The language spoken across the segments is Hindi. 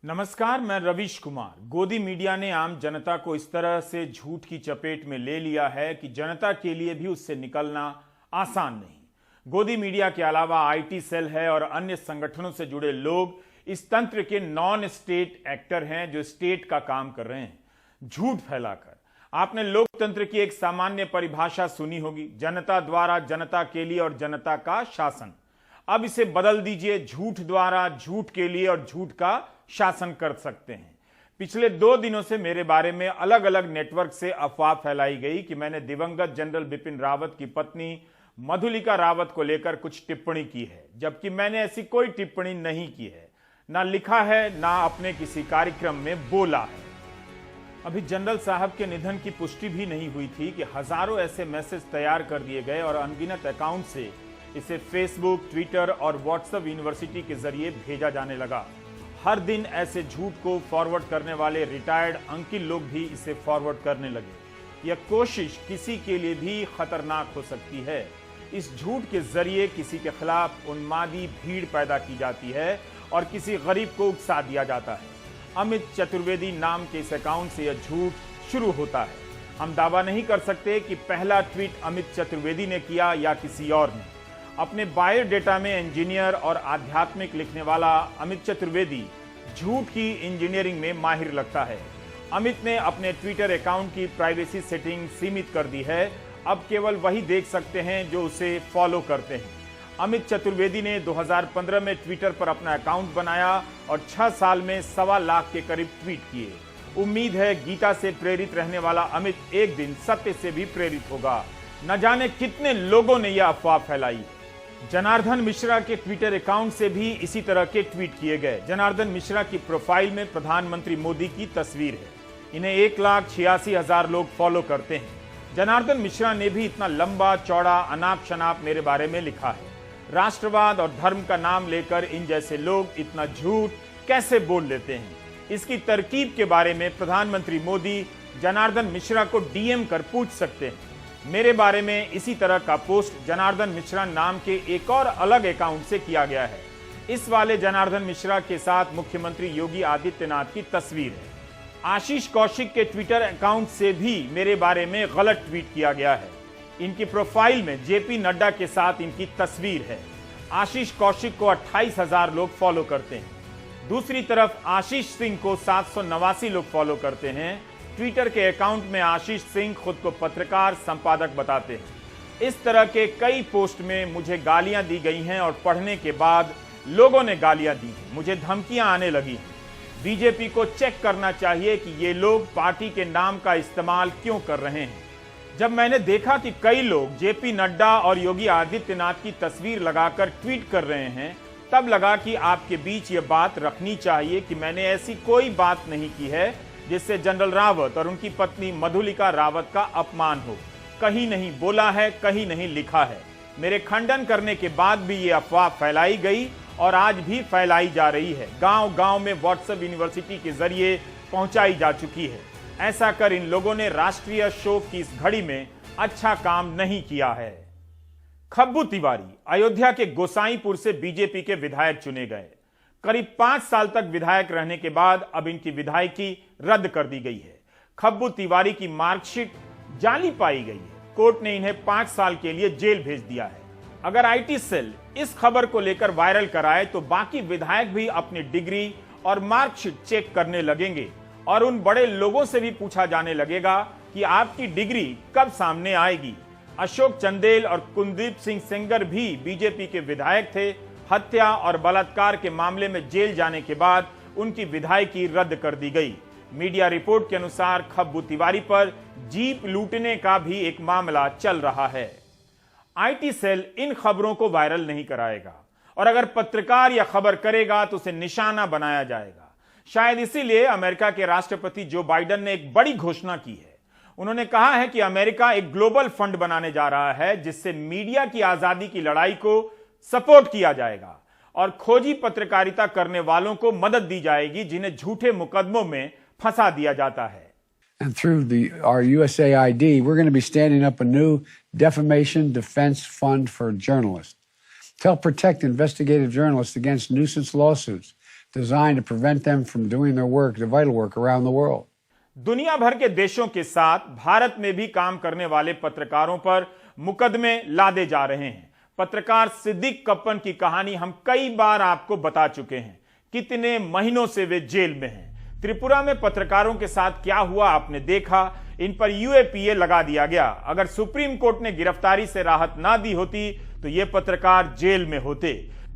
नमस्कार, मैं रवीश कुमार। गोदी मीडिया ने आम जनता को इस तरह से झूठ की चपेट में ले लिया है कि जनता के लिए भी उससे निकलना आसान नहीं। गोदी मीडिया के अलावा आईटी सेल है और अन्य संगठनों से जुड़े लोग इस तंत्र के नॉन स्टेट एक्टर हैं जो स्टेट का काम कर रहे हैं झूठ फैलाकर। आपने लोकतंत्र की एक सामान्य परिभाषा सुनी होगी, जनता द्वारा, जनता के लिए और जनता का शासन। अब इसे बदल दीजिए, झूठ द्वारा, झूठ के लिए और झूठ का शासन कर सकते हैं। पिछले 2 दिनों से मेरे बारे में अलग अलग नेटवर्क से अफवाह फैलाई गई कि मैंने दिवंगत जनरल बिपिन रावत की पत्नी मधुलिका रावत को लेकर कुछ टिप्पणी की है, जबकि मैंने ऐसी कोई टिप्पणी नहीं की है, ना लिखा है, ना अपने किसी कार्यक्रम में बोला है। अभी जनरल साहब के निधन की पुष्टि भी नहीं हुई थी कि हजारों ऐसे मैसेज तैयार कर दिए गए और अनगिनत अकाउंट से इसे फेसबुक, ट्विटर और व्हाट्सएप यूनिवर्सिटी के जरिए भेजा जाने लगा। हर दिन ऐसे झूठ को फॉरवर्ड करने वाले रिटायर्ड अंकिल लोग भी इसे फॉरवर्ड करने लगे। यह कोशिश किसी के लिए भी खतरनाक हो सकती है। इस झूठ के जरिए किसी के खिलाफ उन्मादी भीड़ पैदा की जाती है और किसी गरीब को उकसा दिया जाता है। अमित चतुर्वेदी नाम के इस अकाउंट से यह झूठ शुरू होता है। हम दावा नहीं कर सकते कि पहला ट्वीट अमित चतुर्वेदी ने किया या किसी और ने। अपने बायोडेटा में इंजीनियर और आध्यात्मिक लिखने वाला अमित चतुर्वेदी झूठ की इंजीनियरिंग में माहिर लगता है। अमित ने अपने ट्विटर अकाउंट की प्राइवेसी सेटिंग सीमित कर दी है। अब केवल वही देख सकते हैं जो उसे फॉलो करते हैं। अमित चतुर्वेदी ने 2015 में ट्विटर पर अपना अकाउंट बनाया और 6 साल में 1.25 लाख के करीब ट्वीट किए। उम्मीद है गीता से प्रेरित रहने वाला अमित एक दिन सत्य से भी प्रेरित होगा। न जाने कितने लोगों ने यह अफवाह फैलाई। जनार्दन मिश्रा के ट्विटर अकाउंट से भी इसी तरह के ट्वीट किए गए। जनार्दन मिश्रा की प्रोफाइल में प्रधानमंत्री मोदी की तस्वीर है। इन्हें 1,86,000 लोग फॉलो करते हैं। जनार्दन मिश्रा ने भी इतना लंबा चौड़ा अनाप शनाप मेरे बारे में लिखा है। राष्ट्रवाद और धर्म का नाम लेकर इन जैसे लोग इतना झूठ कैसे बोल लेते हैं? इसकी तरकीब के बारे में प्रधानमंत्री मोदी जनार्दन मिश्रा को डीएम कर पूछ सकते हैं। मेरे बारे में इसी तरह का पोस्ट जनार्दन मिश्रा नाम के एक और अलग अकाउंट से किया गया है। इस वाले जनार्दन मिश्रा के साथ मुख्यमंत्री योगी आदित्यनाथ की तस्वीर है। आशीष कौशिक के ट्विटर अकाउंट से भी मेरे बारे में गलत ट्वीट किया गया है। इनकी प्रोफाइल में जेपी नड्डा के साथ इनकी तस्वीर है। आशीष कौशिक को 28,000 लोग फॉलो करते हैं। दूसरी तरफ आशीष सिंह को 789 लोग फॉलो करते हैं। ट्विटर के अकाउंट में आशीष सिंह खुद को पत्रकार, संपादक बताते हैं। इस तरह के कई पोस्ट में मुझे गालियां दी गई हैं और पढ़ने के बाद लोगों ने गालियां दी हैं। मुझे धमकियां आने लगी हैं। बीजेपी को चेक करना चाहिए कि ये लोग पार्टी के नाम का इस्तेमाल क्यों कर रहे हैं। जब मैंने देखा कि कई लोग जेपी नड्डा और योगी आदित्यनाथ की तस्वीर लगाकर ट्वीट कर रहे हैं, तब लगा कि आपके बीच ये बात रखनी चाहिए कि मैंने ऐसी कोई बात नहीं की है जिससे जनरल रावत और उनकी पत्नी मधुलिका रावत का अपमान हो। कहीं नहीं बोला है, कहीं नहीं लिखा है। मेरे खंडन करने के बाद भी ये अफवाह फैलाई गई और आज भी फैलाई जा रही है। गांव-गांव में व्हाट्सएप यूनिवर्सिटी के जरिए पहुंचाई जा चुकी है। ऐसा कर इन लोगों ने राष्ट्रीय शोक की इस घड़ी में अच्छा काम नहीं किया है। खब्बू तिवारी अयोध्या के गोसाईपुर से बीजेपी के विधायक चुने गए। करीब 5 साल तक विधायक रहने के बाद अब इनकी विधायकी रद्द कर दी गई है। खब्बू तिवारी की मार्कशीट जाली पाई गई है। कोर्ट ने इन्हें 5 साल के लिए जेल भेज दिया है। अगर आईटी सेल इस खबर को लेकर वायरल कराए तो बाकी विधायक भी अपनी डिग्री और मार्कशीट चेक करने लगेंगे और उन बड़े लोगों से भी पूछा जाने लगेगा कि आपकी डिग्री कब सामने आएगी। अशोक चंदेल और कुलदीप सिंह सेंगर भी बीजेपी के विधायक थे। हत्या और बलात्कार के मामले में जेल जाने के बाद उनकी विधायकी रद्द कर दी गई। मीडिया रिपोर्ट के अनुसार खब्बू तिवारी पर जीप लूटने का भी एक मामला चल रहा है। आईटी सेल इन खबरों को वायरल नहीं कराएगा और अगर पत्रकार यह खबर करेगा तो उसे निशाना बनाया जाएगा। शायद इसीलिए अमेरिका के राष्ट्रपति जो बाइडेन ने एक बड़ी घोषणा की है। उन्होंने कहा है कि अमेरिका एक ग्लोबल फंड बनाने जा रहा है जिससे मीडिया की आजादी की लड़ाई को सपोर्ट किया जाएगा और खोजी पत्रकारिता करने वालों को मदद दी जाएगी जिन्हें झूठे मुकदमों में फंसा दिया जाता है। And through our USAID, we're going to be standing up a new defamation defense fund for journalists to help protect investigative journalists against nuisance lawsuits, designed to prevent them from doing their work, their vital work around the world. दुनिया भर के देशों के साथ भारत में भी काम करने वाले पत्रकारों पर मुकदमे लादे जा रहे हैं। पत्रकार सिद्दीक कप्पन की कहानी हम कई बार आपको बता चुके हैं, कितने महीनों से वे जेल में हैं। त्रिपुरा में पत्रकारों के साथ क्या हुआ आपने देखा, इन पर यूएपीए लगा दिया गया। अगर सुप्रीम कोर्ट ने गिरफ्तारी से राहत ना दी होती तो ये पत्रकार जेल में होते।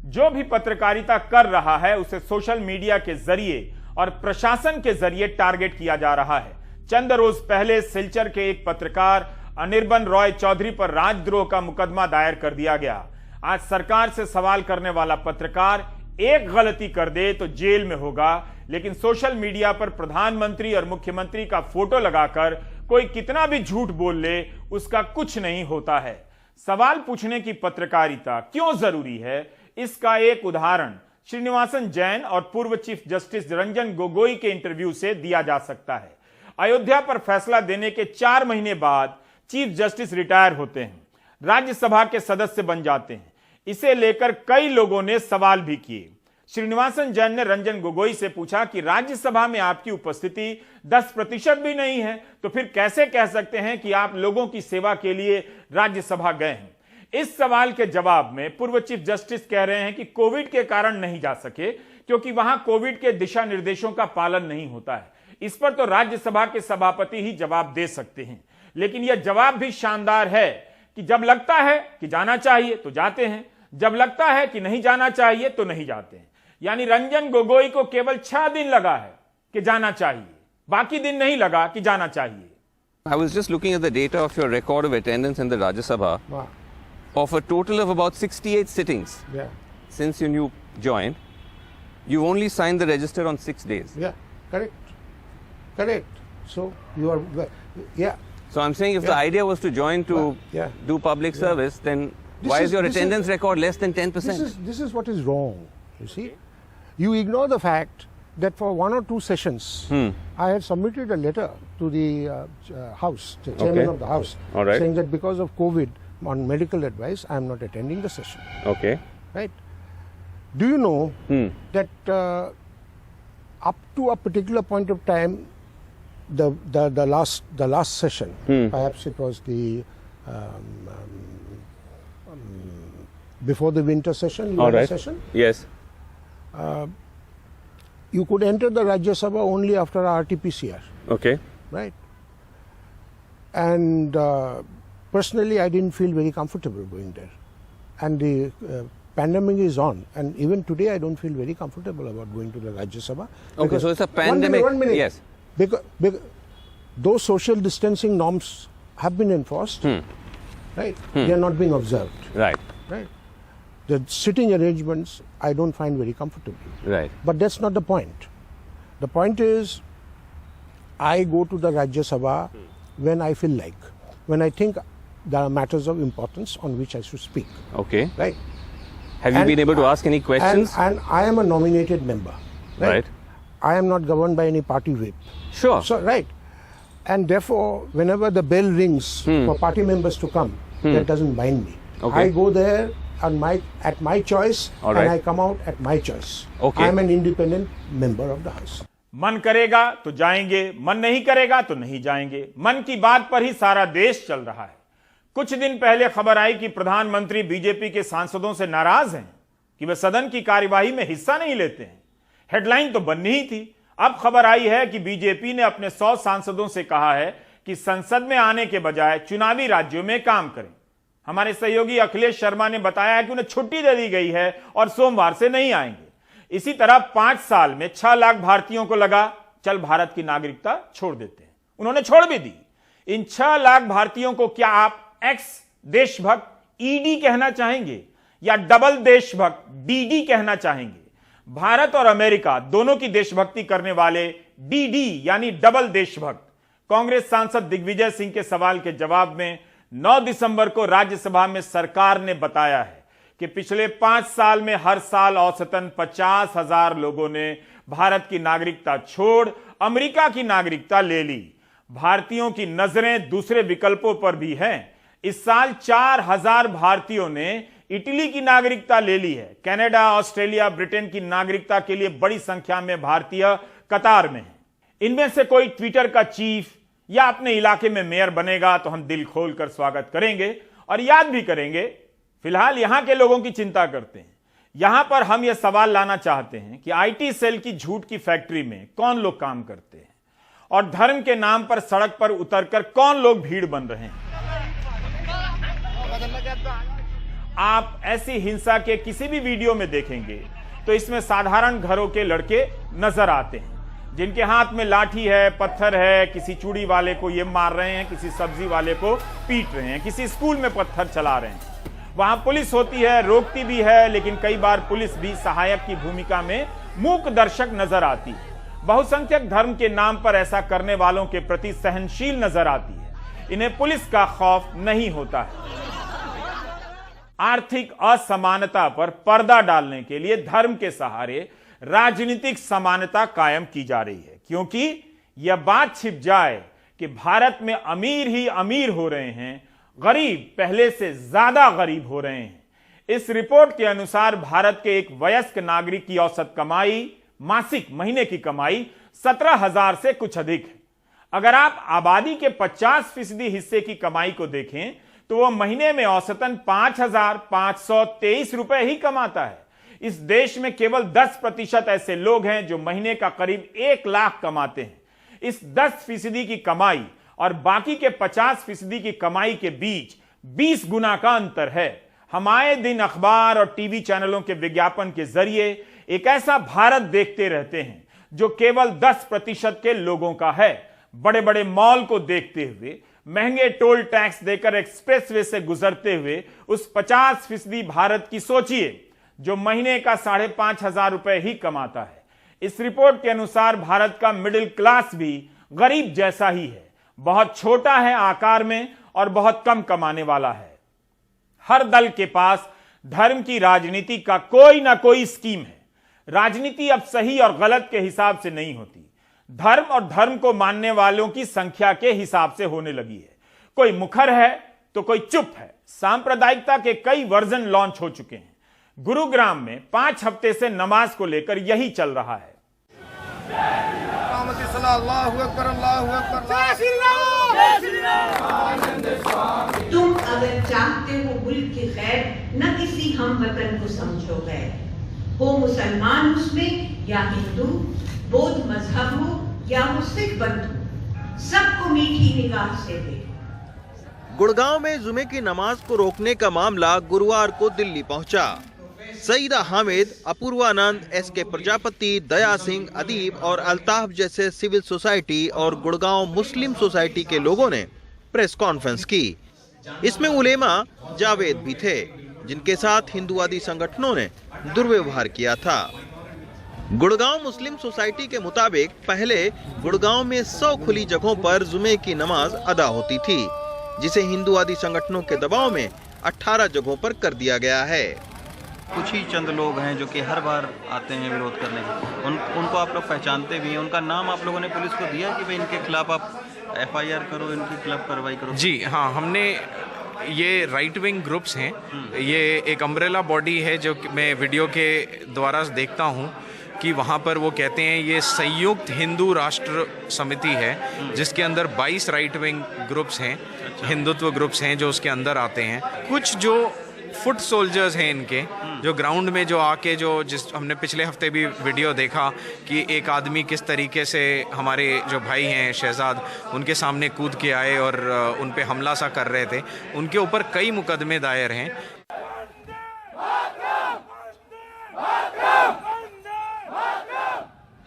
जो भी पत्रकारिता कर रहा है उसे सोशल मीडिया के जरिए और प्रशासन के जरिए टारगेट किया जा रहा है। चंद रोज पहले सिलचर के एक पत्रकार अनिर्बन रॉय चौधरी पर राजद्रोह का मुकदमा दायर कर दिया गया। आज सरकार से सवाल करने वाला पत्रकार एक गलती कर दे तो जेल में होगा, लेकिन सोशल मीडिया पर प्रधानमंत्री और मुख्यमंत्री का फोटो लगाकर कोई कितना भी झूठ बोल ले उसका कुछ नहीं होता है। सवाल पूछने की पत्रकारिता क्यों जरूरी है, इसका एक उदाहरण श्रीनिवासन जैन और पूर्व चीफ जस्टिस रंजन गोगोई के इंटरव्यू से दिया जा सकता है। अयोध्या पर फैसला देने के 4 महीने बाद चीफ जस्टिस रिटायर होते हैं, राज्यसभा के सदस्य बन जाते हैं। इसे लेकर कई लोगों ने सवाल भी किए। श्रीनिवासन जैन ने रंजन गोगोई से पूछा कि राज्यसभा में आपकी उपस्थिति 10% भी नहीं है, तो फिर कैसे कह सकते हैं कि आप लोगों की सेवा के लिए राज्यसभा गए हैं। इस सवाल के जवाब में पूर्व चीफ जस्टिस कह रहे हैं कि कोविड के कारण नहीं जा सके, क्योंकि वहां कोविड के दिशा निर्देशों का पालन नहीं होता है। इस पर तो राज्यसभा के सभापति ही जवाब दे सकते हैं। लेकिन यह जवाब भी शानदार है कि जब लगता है कि जाना चाहिए तो जाते हैं, जब लगता है कि नहीं जाना चाहिए तो नहीं जाते हैं। यानी रंजन गोगोई को केवल 6 दिन लगा है कि जाना चाहिए, बाकी दिन नहीं लगा कि जाना चाहिए। I was just looking at the data of your record of attendance in the Rajya Sabha. Wow. Of a total of about 68 sittings Yeah, since you joined, you've only signed the register on 6 days. yeah, correct. So you are, yeah. So I'm saying if the Yeah. idea was to join to Yeah. do public Yeah. service, then This why is- is your this is- attendance record less than 10%? This is what is wrong. You see, you ignore the fact that for 1 or 2 sessions, I had submitted a letter to the House, the chairman Okay. of the House, All right. saying that because of COVID, on medical advice, I am not attending the session. Okay. Right? Do you know that up to a particular point of time, the last session, perhaps it was the before the winter session, All winter right. session, Yes. you could enter the Rajya Sabha only after RT-PCR, Okay. right? And personally, I didn't feel very comfortable going there. And the pandemic is on, and even today, I don't feel very comfortable about going to the Rajya Sabha. Okay, because- so it's a 1 minute, pandemic. 1 minute. Yes. Because those social distancing norms have been enforced, right? They are not being observed, Right. right? The sitting arrangements, I don't find very comfortable. Right. But that's not the point. The point is, I go to the Rajya Sabha when I feel like, when I think there are matters of importance on which I should speak, Okay. right? Have you And- been able to ask any questions? And I am a nominated member, right? Right. I am not governed by any party whip. Sure. So, right. And therefore, whenever the bell rings for party members to come, that doesn't bind me. Okay. I go there at my choice, All right. and I come out at my choice. Okay. I am an independent member of the House. मन करेगा तो जाएंगे, मन नहीं करेगा तो नहीं जाएंगे। मन की बात पर ही सारा देश चल रहा है। कुछ दिन पहले खबर आई कि प्रधानमंत्री बीजेपी के सांसदों से नाराज हैं कि वे सदन की कार्यवाही में हिस्सा नहीं लेते हैं। हेडलाइन तो बननी ही थी। अब खबर आई है कि बीजेपी ने अपने 100 सांसदों से कहा है कि संसद में आने के बजाय चुनावी राज्यों में काम करें। हमारे सहयोगी अखिलेश शर्मा ने बताया कि उन्हें छुट्टी दे दी गई है और सोमवार से नहीं आएंगे। इसी तरह 5 साल में 6 लाख भारतीयों को लगा चल भारत की नागरिकता छोड़ देते हैं। उन्होंने छोड़ भी दी। इन 6 लाख भारतीयों को क्या आप एक्स देशभक्त ईडी कहना चाहेंगे या डबल देशभक्त डीडी कहना चाहेंगे? भारत और अमेरिका दोनों की देशभक्ति करने वाले डीडी यानी डबल देशभक्त। कांग्रेस सांसद दिग्विजय सिंह के सवाल के जवाब में 9 दिसंबर को राज्यसभा में सरकार ने बताया है कि पिछले 5 साल में हर साल औसतन 50,000 लोगों ने भारत की नागरिकता छोड़ अमेरिका की नागरिकता ले ली। भारतीयों की नजरें दूसरे विकल्पों पर भी हैं। इस साल 4,000 भारतीयों ने इटली की नागरिकता ले ली है। कनाडा, ऑस्ट्रेलिया, ब्रिटेन की नागरिकता के लिए बड़ी संख्या में भारतीय कतार में हैं। इनमें से कोई ट्विटर का चीफ या अपने इलाके में मेयर बनेगा तो हम दिल खोलकर स्वागत करेंगे और याद भी करेंगे। फिलहाल यहां के लोगों की चिंता करते हैं। यहां पर हम यह सवाल लाना चाहते हैं कि आईटी सेल की झूठ की फैक्ट्री में कौन लोग काम करते हैं और धर्म के नाम पर सड़क पर उतरकर कौन लोग भीड़ बन रहे हैं। आप ऐसी हिंसा के किसी भी वीडियो में देखेंगे तो इसमें साधारण घरों के लड़के नजर आते हैं जिनके हाथ में लाठी है, पत्थर है, किसी चूड़ी वाले को ये मार रहे हैं, किसी सब्जी वाले को पीट रहे हैं, किसी स्कूल में पत्थर चला रहे हैं। वहां पुलिस होती है, रोकती भी है, लेकिन कई बार पुलिस भी सहायक की भूमिका में मूक दर्शक नजर आती है। बहुसंख्यक धर्म के नाम पर ऐसा करने वालों के प्रति सहनशील नजर आती है। इन्हें पुलिस का खौफ नहीं होता है। आर्थिक असमानता पर पर्दा डालने के लिए धर्म के सहारे राजनीतिक समानता कायम की जा रही है, क्योंकि यह बात छिप जाए कि भारत में अमीर ही अमीर हो रहे हैं, गरीब पहले से ज्यादा गरीब हो रहे हैं। इस रिपोर्ट के अनुसार भारत के एक वयस्क नागरिक की औसत कमाई, मासिक महीने की कमाई 17,000 से कुछ अधिक है। अगर आप आबादी के 50% हिस्से की कमाई को देखें तो वह महीने में औसतन 5,523 रुपए ही कमाता है। इस देश में केवल 10% ऐसे लोग हैं जो महीने का करीब 1 लाख कमाते हैं। इस 10% की कमाई और बाकी के 50% की कमाई के बीच 20 गुना का अंतर है। हम आए दिन अखबार और टीवी चैनलों के विज्ञापन के जरिए एक ऐसा भारत देखते रहते हैं जो केवल 10% के लोगों का है। बड़े बड़े मॉल को देखते हुए, महंगे टोल टैक्स देकर एक्सप्रेसवे से गुजरते हुए उस 50% भारत की सोचिए जो महीने का 5,500 रुपए ही कमाता है। इस रिपोर्ट के अनुसार भारत का मिडिल क्लास भी गरीब जैसा ही है, बहुत छोटा है आकार में और बहुत कम कमाने वाला है। हर दल के पास धर्म की राजनीति का कोई ना कोई स्कीम है। राजनीति अब सही और गलत के हिसाब से नहीं होती, धर्म और धर्म को मानने वालों की संख्या के हिसाब से होने लगी है। कोई मुखर है तो कोई चुप है। सांप्रदायिकता के कई वर्जन लॉन्च हो चुके हैं। गुरुग्राम में 5 हफ्ते से नमाज को लेकर यही चल रहा है। तुम अगर चाहते हो मुल्क की खैर, न किसी हम वतन को समझो गैर, हो मुसलमान उसमें या हिंदू, बौद्ध मजहब हो या हो सिख बंधु, सबको मीठी निगाह से देखो। गुड़गांव में जुमे की नमाज को रोकने का मामला गुरुवार को दिल्ली पहुंचा। सईदा हामिद, अपूर्वानंद, एस.के. प्रजापति, दया सिंह, अदीब और अल्ताफ जैसे सिविल सोसाइटी और गुड़गांव मुस्लिम सोसाइटी के लोगों ने प्रेस कॉन्फ्रेंस की। इसमें उलेमा जावेद भी थे, जिनके साथ हिंदुवादी संगठनों ने दुर्व्यवहार किया था। गुड़गांव मुस्लिम सोसाइटी के मुताबिक पहले गुड़गांव में 100 खुली जगहों पर जुमे की नमाज अदा होती थी, जिसे हिंदुवादी संगठनों के दबाव में 18 जगहों पर कर दिया गया है। कुछ ही चंद लोग हैं जो कि हर बार आते हैं विरोध करने के। उनको आप लोग पहचानते भी हैं, उनका नाम आप लोगों ने पुलिस को दिया कि भाई इनके खिलाफ आप FIR करो, इनके खिलाफ कार्रवाई करो? जी हाँ, हमने ये राइट विंग ग्रुप्स हैं, ये एक अम्ब्रेला बॉडी है जो मैं वीडियो के द्वारा देखता हूँ कि वहाँ पर वो कहते हैं ये संयुक्त हिंदू राष्ट्र समिति है, जिसके अंदर 22 राइट विंग ग्रुप्स हैं, हिंदुत्व ग्रुप्स हैं जो उसके अंदर आते हैं। कुछ जो फुट सोल्जर्स हैं इनके, जो ग्राउंड में जो आके जिस हमने पिछले हफ्ते भी वीडियो देखा कि एक आदमी किस तरीके से हमारे जो भाई हैं शहजाद, उनके सामने कूद के आए और उन पे हमला सा कर रहे थे। उनके ऊपर कई मुकदमे दायर हैं।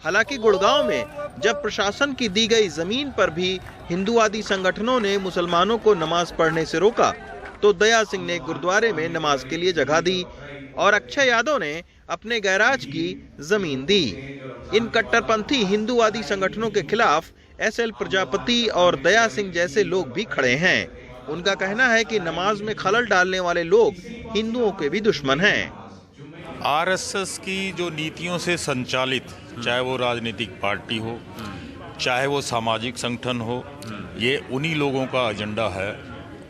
हालांकि गुड़गांव में जब प्रशासन की दी गई जमीन पर भी हिंदुवादी संगठनों ने मुसलमानों को नमाज पढ़ने से रोका, तो दया सिंह ने गुरुद्वारे में नमाज के लिए जगह दी और अक्षय यादव ने अपने गैराज की जमीन दी। इन कट्टरपंथी हिंदुवादी संगठनों के खिलाफ SL प्रजापति और दया सिंह जैसे लोग भी खड़े हैं। उनका कहना है कि नमाज में खलल डालने वाले लोग हिंदुओं के भी दुश्मन हैं। RSS की जो नीतियों से संचालित, चाहे वो राजनीतिक पार्टी हो, चाहे वो सामाजिक संगठन हो, ये उन्हीं लोगों का एजेंडा है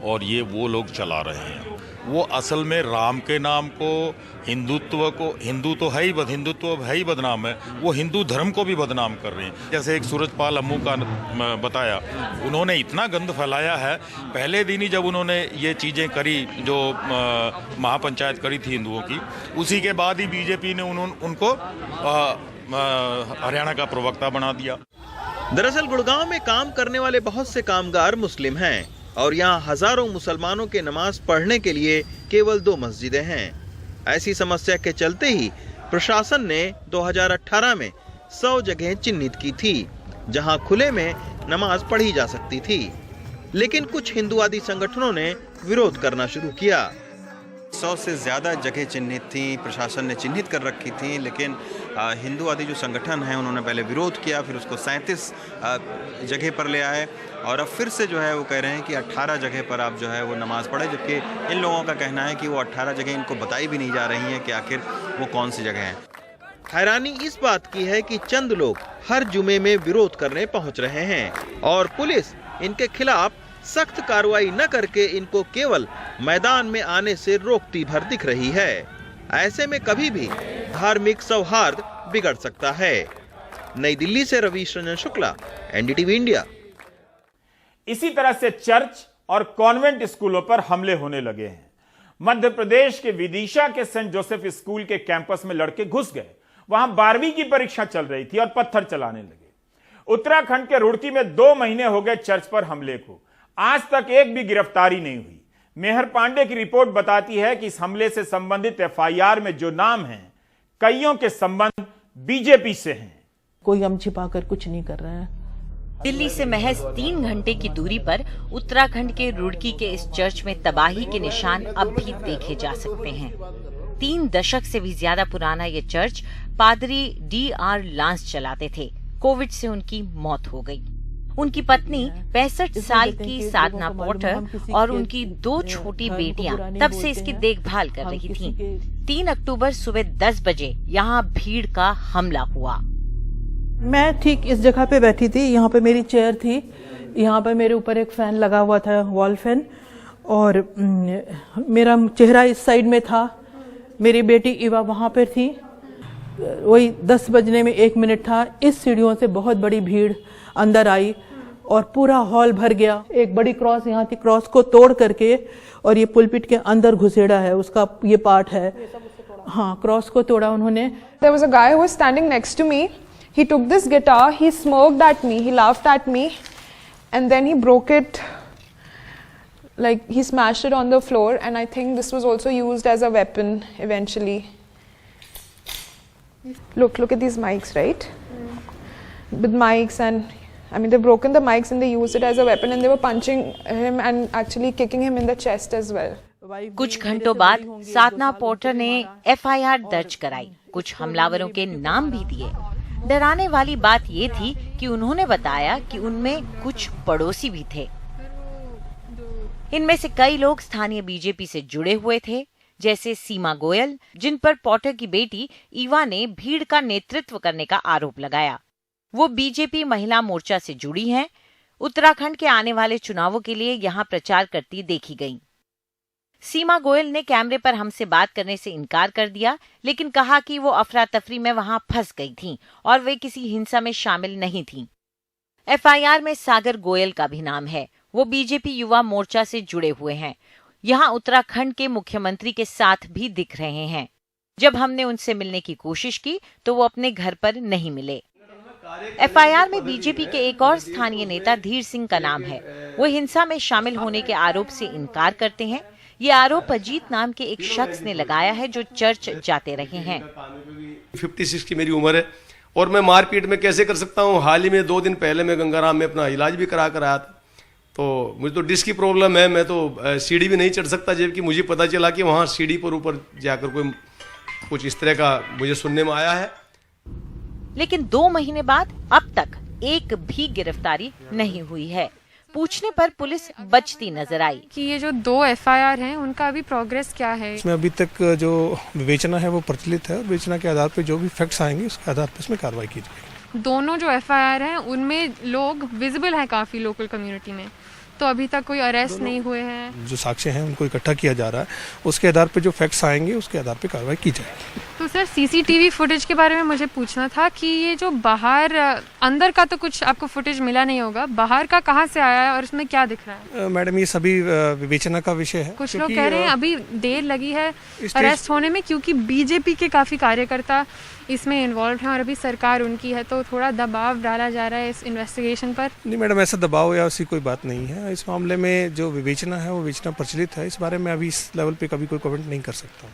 और ये वो लोग चला रहे हैं। वो असल में राम के नाम को, हिंदुत्व को, हिंदुत्व है ही बदनाम है, वो हिंदू धर्म को भी बदनाम कर रहे हैं। जैसे एक सूरजपाल अम्मू का बताया, उन्होंने इतना गंद फैलाया है। पहले दिन ही जब उन्होंने ये चीज़ें करी, जो महापंचायत करी थी हिंदुओं की, उसी के बाद ही बीजेपी ने उनको हरियाणा का प्रवक्ता बना दिया। दरअसल गुड़गांव में काम करने वाले बहुत से कामगार मुस्लिम हैं और यहाँ हजारों मुसलमानों के नमाज पढ़ने के लिए केवल 2 मस्जिदें हैं। ऐसी समस्या के चलते ही प्रशासन ने 2018 में 100 जगहें चिन्हित की थी जहां खुले में नमाज पढ़ी जा सकती थी, लेकिन कुछ हिंदुवादी संगठनों ने विरोध करना शुरू किया। 100 से ज़्यादा जगह चिन्हित थी, प्रशासन ने चिन्हित कर रखी थी, लेकिन हिंदुवादी जो संगठन हैं उन्होंने पहले विरोध किया, फिर उसको 37 जगह पर ले आए और अब फिर से जो है वो कह रहे हैं कि 18 जगह पर आप जो है वो नमाज़ पढ़े, जबकि इन लोगों का कहना है कि वो 18 जगह इनको बताई भी नहीं जा रही हैं कि आखिर वो कौन सी जगह हैं। हैरानी इस बात की है कि चंद लोग हर जुमे में विरोध करने पहुंच रहे हैं और पुलिस इनके खिलाफ सख्त कार्रवाई न करके इनको केवल मैदान में आने से रोकती भर दिख रही है। ऐसे में कभी भी धार्मिक सौहार्द बिगड़ सकता है। नई दिल्ली से रवीश रंजन शुक्ला, एनडीटीवी इंडिया। इसी तरह से चर्च और कॉन्वेंट स्कूलों पर हमले होने लगे हैं। मध्य प्रदेश के विदिशा के सेंट जोसेफ स्कूल के कैंपस में लड़के घुस गए। वहां 12वीं की परीक्षा चल रही थी और पत्थर चलाने लगे। उत्तराखंड के रुड़की में 2 महीने हो गए चर्च पर हमले को, आज तक एक भी गिरफ्तारी नहीं हुई। मेहर पांडे की रिपोर्ट बताती है कि इस हमले से संबंधित एफआईआर में जो नाम हैं, कईयों के संबंध बीजेपी से हैं। कोई हम छिपाकर कुछ नहीं कर रहा है। दिल्ली से महज 3 घंटे की दूरी पर उत्तराखंड के रुड़की के इस चर्च में तबाही के निशान अब भी देखे जा सकते हैं। 3 दशक से भी ज्यादा पुराना ये चर्च पादरी DR लांस चलाते थे। कोविड से उनकी मौत हो गई। उनकी पत्नी 65 साल की साधना पॉटर और उनकी 2 छोटी बेटियां तब से इसकी देखभाल कर रही थीं। 3 अक्टूबर सुबह 10 बजे यहाँ भीड़ का हमला हुआ। मैं ठीक इस जगह पे बैठी थी, यहाँ पे मेरी चेयर थी, यहाँ पे मेरे ऊपर एक फैन लगा हुआ था, वॉल फैन, और मेरा चेहरा इस साइड में था। मेरी बेटी इवा वहाँ पर थी। वही 10 बजने में 1 मिनट था। इस सीढ़ियों से बहुत बड़ी भीड़ अंदर आई और पूरा हॉल भर गया। एक बड़ी क्रॉस यहाँ थी, क्रॉस को तोड़ करके और ये पुलपिट के अंदर घुसेड़ा है, उसका ये पार्ट है। हाँ, क्रॉस को तोड़ा उन्होंने। There was a guy who was standing next to me. He took this guitar, he smirked at me, he laughed at me, and then he broke it, like he smashed it on the floor, and I think this was also used as a weapon eventually. Look at these mics, right? With mics, and I mean they've broken the mics and they used it as a weapon, and they were punching him and actually kicking him in the chest as well. कुछ घंटों बाद साधना पोर्टर ने FIR दर्ज कराई, कुछ हमलावरों के नाम भी दिए। डराने वाली बात ये थी कि उन्होंने बताया कि उनमें कुछ पड़ोसी भी थे। इनमें से कई लोग स्थानीय बीजेपी से जुड़े हुए थे, जैसे सीमा गोयल, जिन पर पॉटर की बेटी ईवा ने भीड़ का नेतृत्व करने का आरोप लगाया। वो बीजेपी महिला मोर्चा से जुड़ी हैं। उत्तराखंड के आने वाले चुनावों के लिए यहाँ प्रचार करती देखी गईं। सीमा गोयल ने कैमरे पर हमसे बात करने से इनकार कर दिया, लेकिन कहा कि वो अफरा तफरी में वहां फंस गई थीं और वे किसी हिंसा में शामिल नहीं थीं। FIR में सागर गोयल का भी नाम है। वो बीजेपी युवा मोर्चा से जुड़े हुए हैं। यहाँ उत्तराखंड के मुख्यमंत्री के साथ भी दिख रहे हैं। जब हमने उनसे मिलने की कोशिश की तो वो अपने घर पर नहीं मिले। FIR में बीजेपी के एक और स्थानीय नेता धीर सिंह का नाम है। वो हिंसा में शामिल होने के आरोप से इनकार करते हैं। ये आरोप अजीत नाम के एक शख्स ने लगाया है जो चर्च जाते रहे हैं। 56 की मेरी उम्र है और मैं मारपीट में कैसे कर सकता हूँ। हाल ही में 2 दिन पहले मैं गंगाराम में अपना इलाज भी करा कर आया था। तो मुझे तो डिस्क की प्रॉब्लम है, मैं तो सीढ़ी भी नहीं चढ़ सकता, जबकि मुझे पता चला कि वहाँ सीढ़ी पर ऊपर जाकर कोई कुछ इस तरह का मुझे सुनने में आया है। लेकिन 2 महीने बाद अब तक एक भी गिरफ्तारी नहीं हुई है। पूछने पर पुलिस बचती नजर आई कि ये जो 2 FIR हैं उनका अभी प्रोग्रेस क्या है। इसमें अभी तक जो विवेचना है वो प्रचलित है और विवेचना के आधार पर जो भी फैक्ट्स आएंगे उसके आधार पर इसमें कार्रवाई की जाएगी। दोनों जो FIR हैं उनमें लोग विजिबल हैं काफी लोकल कम्युनिटी में, तो अभी तक कोई अरेस्ट नहीं हुए हैं। जो साक्ष्य हैं उनको इकट्ठा किया जा रहा है, उसके आधार पर जो फैक्ट्स आएंगे उसके आधार पर कार्रवाई की जाएगी। तो सर सीसीटीवी फुटेज के बारे में मुझे पूछना था कि ये जो बाहर अंदर का तो कुछ आपको फुटेज मिला नहीं होगा, बाहर का कहाँ से आया है और इसमें क्या दिख रहा है? मैडम ये सभी विवेचना का विषय है। कुछ लोग कह रहे हैं अभी देर लगी है अरेस्ट होने में क्योंकि बीजेपी के काफ़ी कार्यकर्ता इसमें इन्वॉल्व हैं और अभी सरकार उनकी है, तो थोड़ा दबाव डाला जा रहा है इस इन्वेस्टिगेशन पर। नहीं मैडम, ऐसा दबाव या ऐसी कोई बात नहीं है। इस मामले में जो विवेचना है वो विवेचना प्रचलित है। इस बारे में अभी इस लेवल पे कभी कोई कमेंट नहीं कर सकता।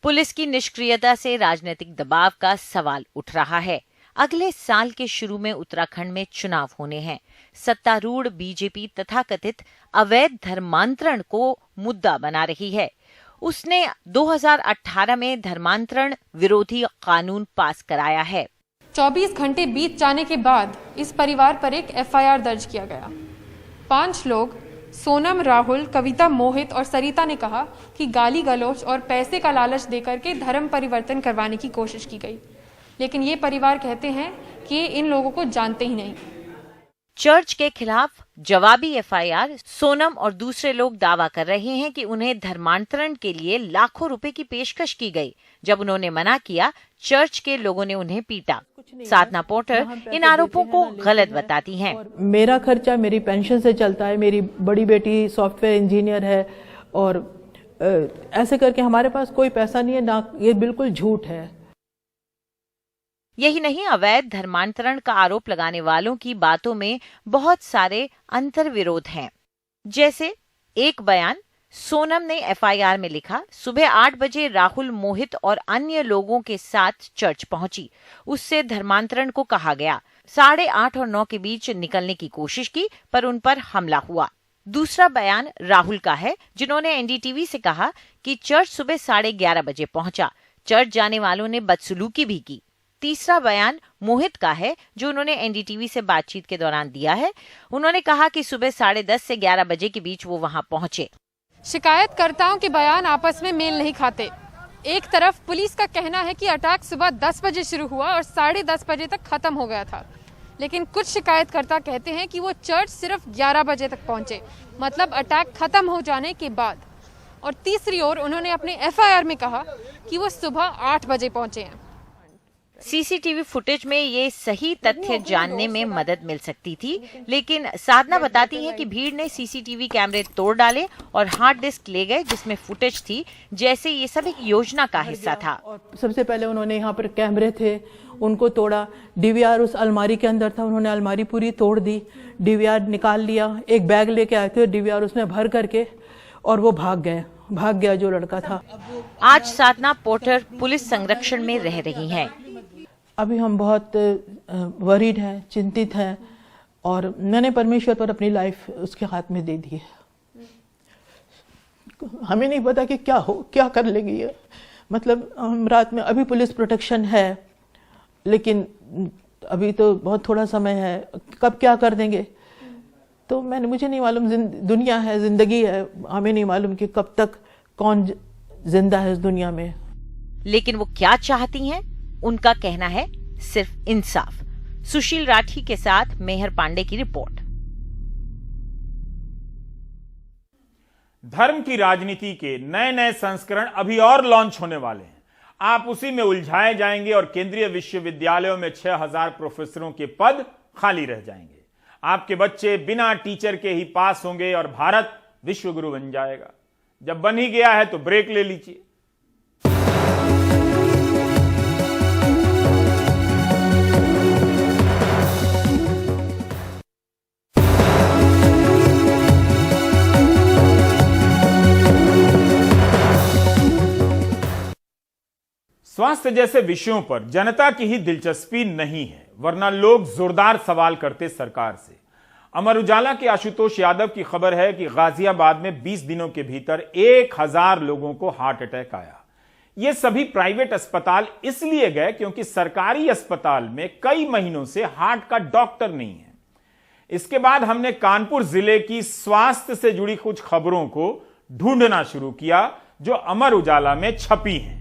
पुलिस की निष्क्रियता से राजनीतिक दबाव का सवाल उठ रहा है। अगले साल के शुरू में उत्तराखंड में चुनाव होने हैं। सत्तारूढ़ बीजेपी तथाकथित अवैध धर्मांतरण को मुद्दा बना रही है। उसने 2018 में धर्मांतरण विरोधी कानून पास कराया है। 24 घंटे बीत जाने के बाद इस परिवार पर एक एफआईआर दर्ज किया गया। 5 लोग सोनम, राहुल, कविता, मोहित और सरिता ने कहा कि गाली गलौज और पैसे का लालच देकर के धर्म परिवर्तन करवाने की कोशिश की गई, लेकिन ये परिवार कहते हैं कि ये इन लोगों को जानते ही नहीं। चर्च के खिलाफ जवाबी एफआईआर। सोनम और दूसरे लोग दावा कर रहे हैं कि उन्हें धर्मांतरण के लिए लाखों रुपए की पेशकश की गई। जब उन्होंने मना किया, चर्च के लोगों ने उन्हें पीटा। साधना पोर्टर इन आरोपों को गलत बताती हैं। मेरा खर्चा मेरी पेंशन से चलता है, मेरी बड़ी बेटी सॉफ्टवेयर इंजीनियर है और ऐसे करके हमारे पास कोई पैसा नहीं है ना। ये बिल्कुल झूठ है। यही नहीं, अवैध धर्मांतरण का आरोप लगाने वालों की बातों में बहुत सारे अंतर्विरोध हैं। जैसे एक बयान सोनम ने एफआईआर में लिखा, सुबह 8 बजे राहुल, मोहित और अन्य लोगों के साथ चर्च पहुंची। उससे धर्मांतरण को कहा गया। 8:30 और 9 के बीच निकलने की कोशिश की पर उन पर हमला हुआ। दूसरा बयान राहुल का है, जिन्होंने एनडीटीवी से कहा कि चर्च सुबह 11:30 बजे पहुंचा। चर्च जाने वालों ने बदसलूकी भी की। तीसरा बयान मोहित का है, जो उन्होंने एनडीटीवी से बातचीत के दौरान दिया है। उन्होंने कहा कि सुबह 10:30 से 11 बजे के बीच वो वहां पहुंचे। शिकायतकर्ताओं के बयान आपस में मेल नहीं खाते। एक तरफ पुलिस का कहना है कि अटैक सुबह 10 बजे शुरू हुआ और 10:30 बजे तक खत्म हो गया था, लेकिन कुछ शिकायतकर्ता कहते हैं कि वो चर्च सिर्फ 11 बजे तक पहुंचे, मतलब अटैक खत्म हो जाने के बाद। और तीसरी ओर उन्होंने अपने एफआईआर में कहा कि वो सुबह 8 बजे पहुंचे हैं। सीसीटीवी फुटेज में ये सही तथ्य जानने में मदद मिल सकती थी, लेकिन साधना बताती है कि भीड़ ने सीसीटीवी कैमरे तोड़ डाले और हार्ड डिस्क ले गए जिसमें फुटेज थी, जैसे ये सब एक योजना का हिस्सा था। और सबसे पहले उन्होंने यहाँ पर कैमरे थे, उनको तोड़ा। डीवीआर उस अलमारी के अंदर था, उन्होंने अलमारी पूरी तोड़ दी, डीवीआर निकाल लिया। एक बैग लेके आए थे डीवीआर उसमें भर करके, और वो भाग गया जो लड़का था। आज साधना पोर्टर पुलिस संरक्षण में रह रही हैं। अभी हम बहुत वरीड हैं, चिंतित हैं, और मैंने परमेश्वर पर अपनी लाइफ उसके हाथ में दे दी है। हमें नहीं पता कि क्या कर लेंगी ये। मतलब हम रात में, अभी पुलिस प्रोटेक्शन है, लेकिन अभी तो बहुत थोड़ा समय है, कब क्या कर देंगे तो मुझे नहीं मालूम। दुनिया है, जिंदगी है, हमें नहीं मालूम कि कब तक कौन जिंदा है इस दुनिया में। लेकिन वो क्या चाहती हैं? उनका कहना है सिर्फ इंसाफ। सुशील राठी के साथ मेहर पांडे की रिपोर्ट। धर्म की राजनीति के नए नए संस्करण अभी और लॉन्च होने वाले हैं। आप उसी में उलझाए जाएंगे और केंद्रीय विश्वविद्यालयों में 6000 प्रोफेसरों के पद खाली रह जाएंगे। आपके बच्चे बिना टीचर के ही पास होंगे और भारत विश्वगुरु बन जाएगा। जब बन ही गया है तो ब्रेक ले लीजिए। स्वास्थ्य जैसे विषयों पर जनता की ही दिलचस्पी नहीं है, वरना लोग जोरदार सवाल करते सरकार से। अमर उजाला के आशुतोष यादव की खबर है कि गाजियाबाद में 20 दिनों के भीतर 1000 लोगों को हार्ट अटैक आया। ये सभी प्राइवेट अस्पताल इसलिए गए क्योंकि सरकारी अस्पताल में कई महीनों से हार्ट का डॉक्टर नहीं है। इसके बाद हमने कानपुर जिले की स्वास्थ्य से जुड़ी कुछ खबरों को ढूंढना शुरू किया जो अमर उजाला में छपी हैं।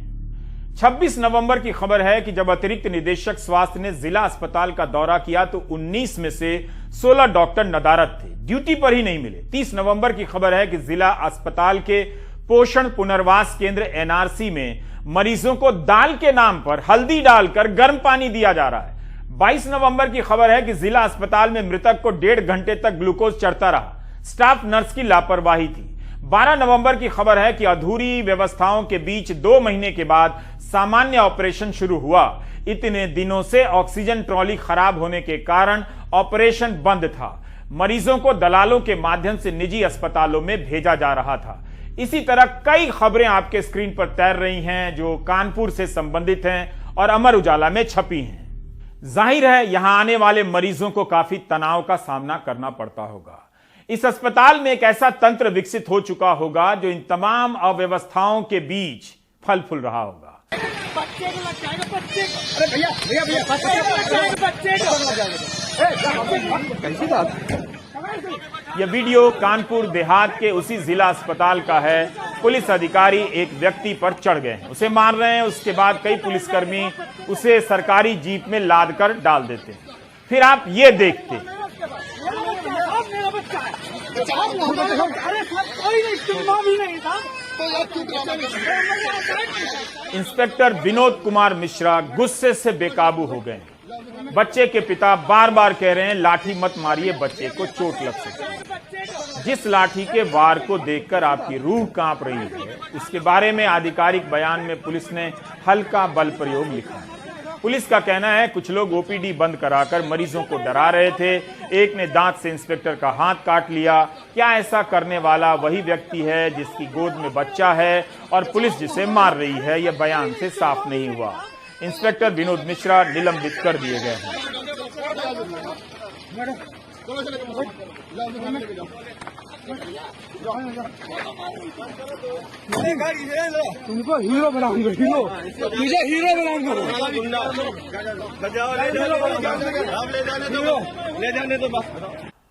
26 नवंबर की खबर है कि जब अतिरिक्त निदेशक स्वास्थ्य ने जिला अस्पताल का दौरा किया तो 19 में से 16 डॉक्टर नदारद थे, ड्यूटी पर ही नहीं मिले। 30 नवंबर की खबर है कि जिला अस्पताल के पोषण पुनर्वास केंद्र एनआरसी में मरीजों को दाल के नाम पर हल्दी डालकर गर्म पानी दिया जा रहा है। 22 नवंबर की खबर है कि जिला अस्पताल में मृतक को 1.5 घंटे तक ग्लूकोज चढ़ता रहा, स्टाफ नर्स की लापरवाही थी। 12 नवंबर की खबर है कि अधूरी व्यवस्थाओं के बीच 2 महीने के बाद सामान्य ऑपरेशन शुरू हुआ। इतने दिनों से ऑक्सीजन ट्रॉली खराब होने के कारण ऑपरेशन बंद था। मरीजों को दलालों के माध्यम से निजी अस्पतालों में भेजा जा रहा था। इसी तरह कई खबरें आपके स्क्रीन पर तैर रही हैं जो कानपुर से संबंधित हैं और अमर उजाला में छपी हैं। जाहिर है यहां आने वाले मरीजों को काफी तनाव का सामना करना पड़ता होगा। इस अस्पताल में एक ऐसा तंत्र विकसित हो चुका होगा जो इन तमाम अव्यवस्थाओं के बीच फल फूल रहा होगा। यह वीडियो कानपुर देहात के उसी जिला अस्पताल का है। पुलिस अधिकारी एक व्यक्ति पर चढ़ गए हैं, उसे मार रहे हैं। उसके बाद कई पुलिसकर्मी उसे सरकारी जीप में लाद कर डाल देते हैं। फिर आप ये देखते हैं। इंस्पेक्टर विनोद कुमार मिश्रा गुस्से से बेकाबू हो गए। बच्चे के पिता बार बार कह रहे हैं लाठी मत मारिए, बच्चे को चोट लग सकती है। जिस लाठी के वार को देखकर आपकी रूह कांप रही है, उसके बारे में आधिकारिक बयान में पुलिस ने हल्का बल प्रयोग लिखा है। पुलिस का कहना है कुछ लोग ओपीडी बंद कराकर मरीजों को डरा रहे थे। एक ने दांत से इंस्पेक्टर का हाथ काट लिया। क्या ऐसा करने वाला वही व्यक्ति है जिसकी गोद में बच्चा है और पुलिस जिसे मार रही है? यह बयान से साफ नहीं हुआ। इंस्पेक्टर विनोद मिश्रा निलंबित कर दिए गए हैं। तुमको हीरो बनाऊंगा, हीरो तुझे हीरो बनाऊंगा।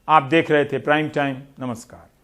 आप देख रहे थे प्राइम टाइम। नमस्कार।